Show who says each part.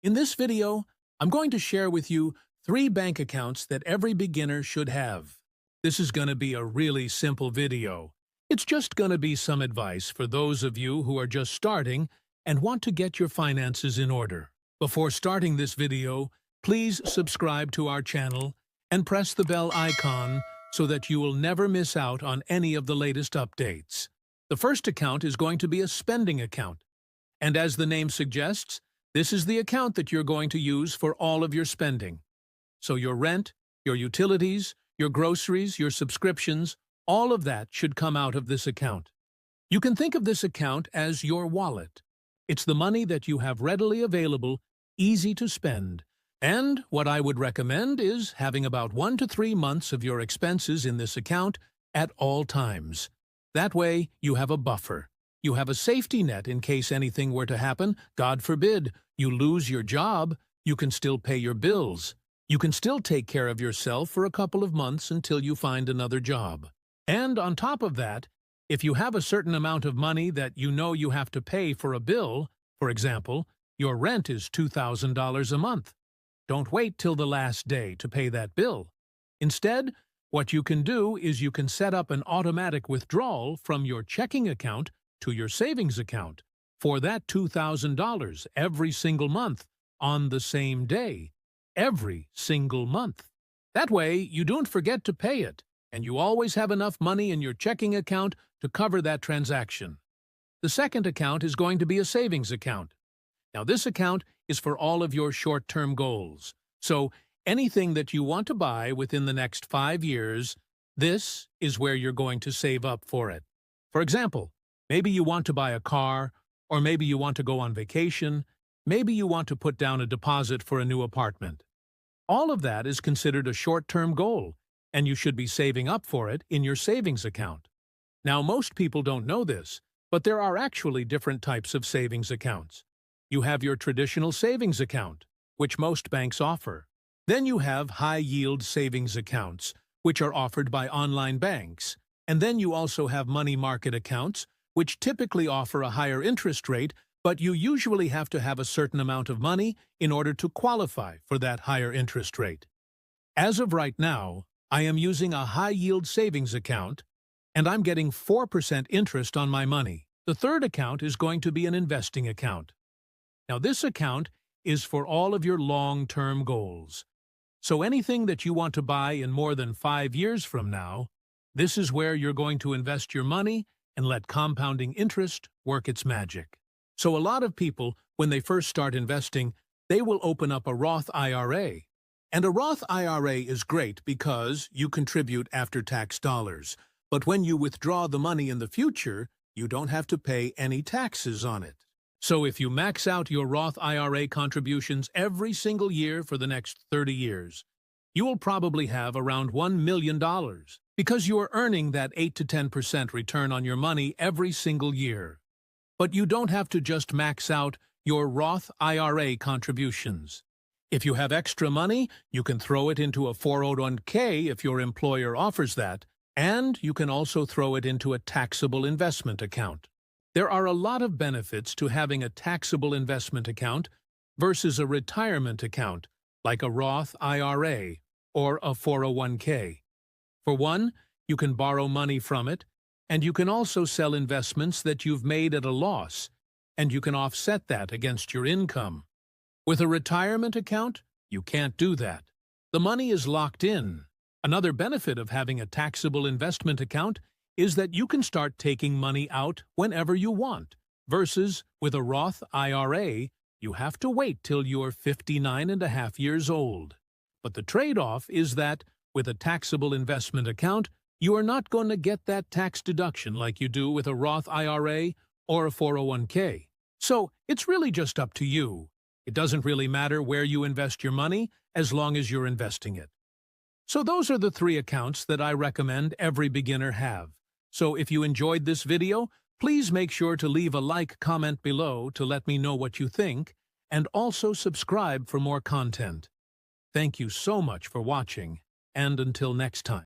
Speaker 1: In this video, I'm going to share with you 3 bank accounts that every beginner should have. This is going to be a really simple video. It's just going to be some advice for those of you who are just starting and want to get your finances in order. Before starting this video, please subscribe to our channel and press the bell icon so that you will never miss out on any of the latest updates. The first account is going to be a spending account. And as the name suggests, this is the account that you're going to use for all of your spending. So your rent, your utilities, your groceries, your subscriptions, all of that should come out of this account. You can think of this account as your wallet. It's the money that you have readily available, easy to spend. And what I would recommend is having about 1 to 3 months of your expenses in this account at all times. That way, you have a buffer. You have a safety net in case anything were to happen. God forbid, you lose your job, you can still pay your bills. You can still take care of yourself for a couple of months until you find another job. And on top of that, if you have a certain amount of money that you know you have to pay for a bill, for example, your rent is $2,000 a month. Don't wait till the last day to pay that bill. Instead, what you can do is you can set up an automatic withdrawal from your checking account to your savings account for that $2,000 every single month on the same day, every single month. That way, you don't forget to pay it, and you always have enough money in your checking account to cover that transaction. The second account is going to be a savings account. Now, this account is for all of your short-term goals. So, anything that you want to buy within the next 5 years, this is where you're going to save up for it. For example, maybe you want to buy a car, or maybe you want to go on vacation, maybe you want to put down a deposit for a new apartment. All of that is considered a short-term goal, and you should be saving up for it in your savings account. Now, most people don't know this, but there are actually different types of savings accounts. You have your traditional savings account, which most banks offer. Then you have high-yield savings accounts, which are offered by online banks. And then you also have money market accounts, which typically offer a higher interest rate, but you usually have to have a certain amount of money in order to qualify for that higher interest rate. As of right now, I am using a high-yield savings account, and I'm getting 4% interest on my money. The third account is going to be an investing account. Now, this account is for all of your long-term goals. So anything that you want to buy in more than 5 years from now, this is where you're going to invest your money and let compounding interest work its magic. So a lot of people, when they first start investing, they will open up a Roth IRA. And a Roth IRA is great because you contribute after-tax dollars. But when you withdraw the money in the future, you don't have to pay any taxes on it. So if you max out your Roth IRA contributions every single year for the next 30 years, you will probably have around $1 million because you are earning that 8 to 10% return on your money every single year. But you don't have to just max out your Roth IRA contributions. If you have extra money, you can throw it into a 401k if your employer offers that, and you can also throw it into a taxable investment account. There are a lot of benefits to having a taxable investment account versus a retirement account, like a Roth IRA or a 401k. For one, you can borrow money from it, and you can also sell investments that you've made at a loss, and you can offset that against your income. With a retirement account, you can't do that. The money is locked in. Another benefit of having a taxable investment account is that you can start taking money out whenever you want, versus with a Roth IRA, you have to wait till you're 59.5 years old. But the trade-off is that with a taxable investment account, you are not going to get that tax deduction like you do with a Roth IRA or a 401k. So it's really just up to you. It doesn't really matter where you invest your money as long as you're investing it. So those are the 3 accounts that I recommend every beginner have. So if you enjoyed this video, please make sure to leave a comment below to let me know what you think, and also subscribe for more content. Thank you so much for watching, and until next time.